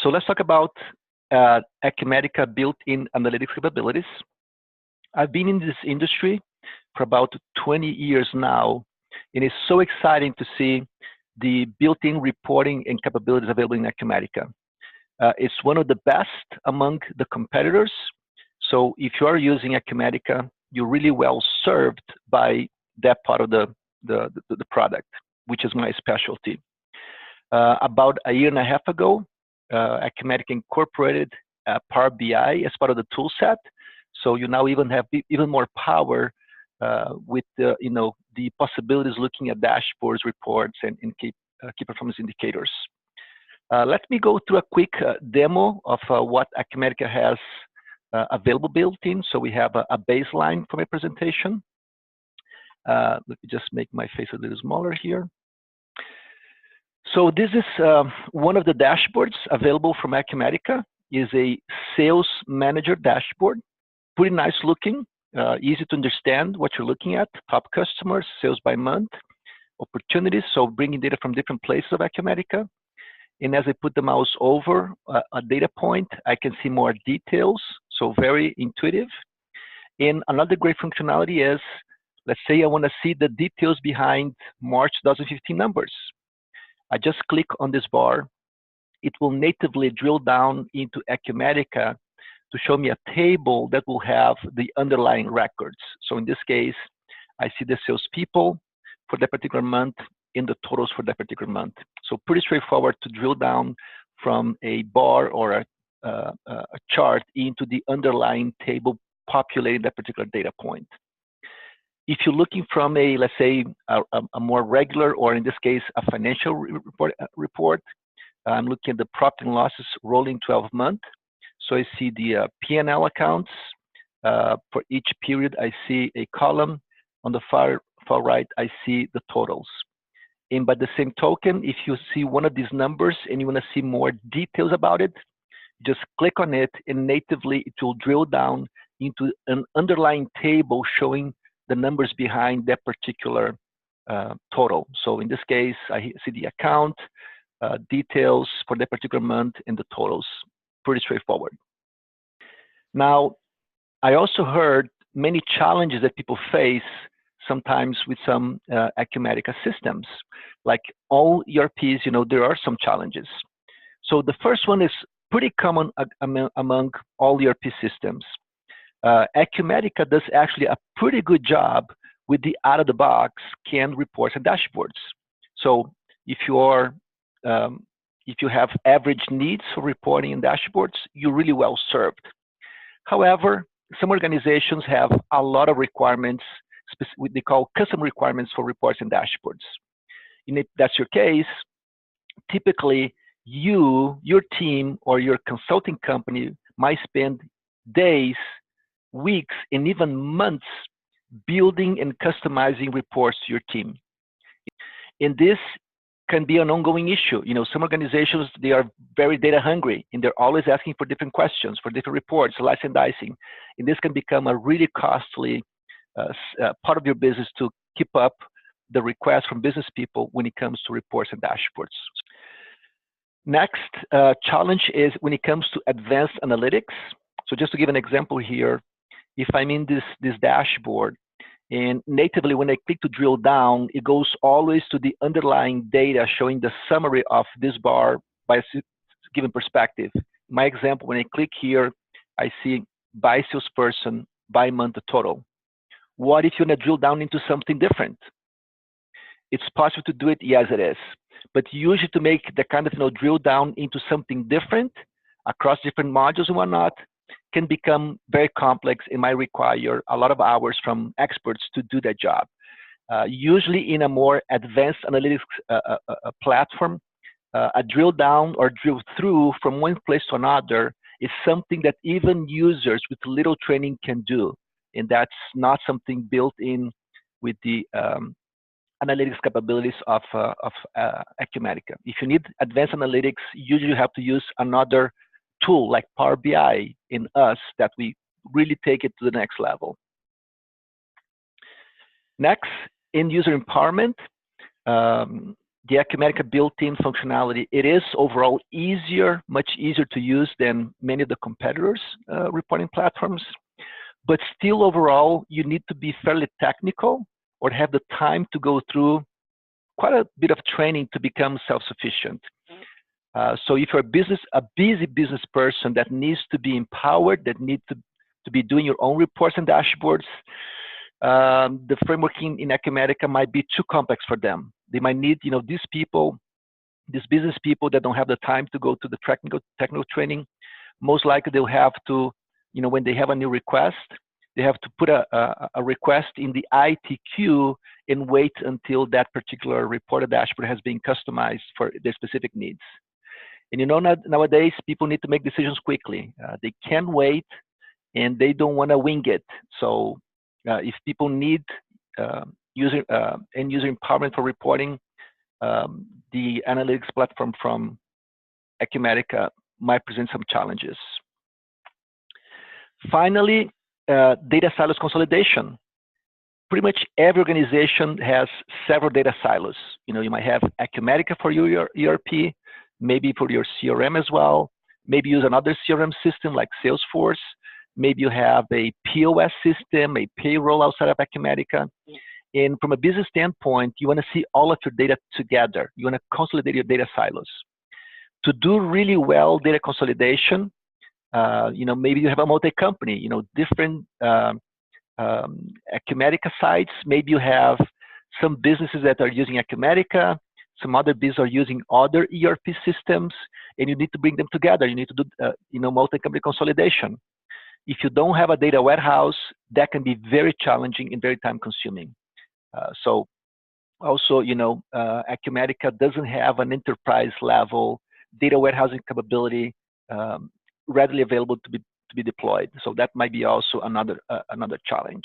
So let's talk about Acumatica built-in analytics capabilities. I've been in this industry for about 20 years now, and it's so exciting to see the built-in reporting and capabilities available in Acumatica. It's one of the best among the competitors. So if you are using Acumatica, you're really well served by that part of the product, which is my specialty. About a year and a half ago, Acumatica incorporated Power BI as part of the tool set. So you now even have even more power with the, the possibilities looking at dashboards, reports, and key performance indicators. Let me go through a quick demo of what Acumatica has available built in. So we have a baseline for my presentation. Let me just make my face a little smaller here. So this is one of the dashboards available from Acumatica. Is a sales manager dashboard. Pretty nice looking, easy to understand what you're looking at. Top customers, sales by month, opportunities. So bringing data from different places of Acumatica. And as I put the mouse over a data point, I can see more details. So very intuitive. And another great functionality is, let's say I want to see the details behind March 2015 numbers. I just click on this bar. It will natively drill down into Acumatica to show me a table that will have the underlying records. So in this case, I see the salespeople for that particular month in the totals for that particular month. So pretty straightforward to drill down from a bar or a chart into the underlying table populating that particular data point. If you're looking from a, let's say, a more regular, or in this case, a financial report, I'm looking at the profit and losses rolling 12 month. So I see the P&L accounts. For each period, I see a column. On the far right, I see the totals. And by the same token, if you see one of these numbers and you want to see more details about it, just click on it, and natively it will drill down into an underlying table showing the numbers behind that particular total. So in this case, I see the account, details for that particular month, and the totals. Pretty straightforward. Now, I also heard many challenges that people face sometimes with some Acumatica systems. Like all ERPs, there are some challenges. So the first one is pretty common among all ERP systems. Acumatica does actually a pretty good job with the out-of-the-box canned reports and dashboards. So if you have average needs for reporting and dashboards, you're really well served. However, some organizations have a lot of requirements, what they call custom requirements for reports and dashboards. And if that's your case, typically your team or your consulting company might spend days, weeks, and even months building and customizing reports to your team. And this can be an ongoing issue. Some organizations, they are very data hungry, and they're always asking for different questions, for different reports, slicing and dicing. And this can become a really costly part of your business to keep up the requests from business people when it comes to reports and dashboards. Next challenge is when it comes to advanced analytics. So just to give an example here, if I'm in this dashboard, and natively, when I click to drill down, it goes always to the underlying data showing the summary of this bar by a given perspective. In my example, when I click here, I see by salesperson, by month total. What if you want to drill down into something different? It's possible to do it, yes it is. But usually to make the kind of drill down into something different across different modules and whatnot, can become very complex and might require a lot of hours from experts to do that job. Usually in a more advanced analytics platform, a drill down or drill through from one place to another is something that even users with little training can do. And that's not something built in with the analytics capabilities of Acumatica. If you need advanced analytics, usually you have to use another tool like Power BI in us that we really take it to the next level. Next, end user empowerment. the Acumatica built-in functionality, it is overall easier, much easier to use than many of the competitors' reporting platforms. But still, overall, you need to be fairly technical or have the time to go through quite a bit of training to become self-sufficient. So if you're a busy business person that needs to be empowered, that needs to be doing your own reports and dashboards, the framework in Acumatica might be too complex for them. They might need, these business people that don't have the time to go to the technical training. Most likely they'll have to, when they have a new request, they have to put a request in the IT queue and wait until that particular report or dashboard has been customized for their specific needs. And nowadays people need to make decisions quickly. They can't wait, and they don't want to wing it. So if people need end user empowerment for reporting, the analytics platform from Acumatica might present some challenges. Finally, data silos consolidation. Pretty much every organization has several data silos. You might have Acumatica for your ERP, maybe for your CRM as well. Maybe use another CRM system like Salesforce. Maybe you have a POS system, a payroll outside of Acumatica. And from a business standpoint, you want to see all of your data together. You want to consolidate your data silos. To do really well data consolidation, maybe you have a multi-company, different Acumatica sites. Maybe you have some businesses that are using Acumatica, some other businesses are using other ERP systems, and you need to bring them together. You need to do, multi-company consolidation. If you don't have a data warehouse, that can be very challenging and very time-consuming. So also, Acumatica doesn't have an enterprise-level data warehousing capability readily available to be deployed. So that might be also another challenge.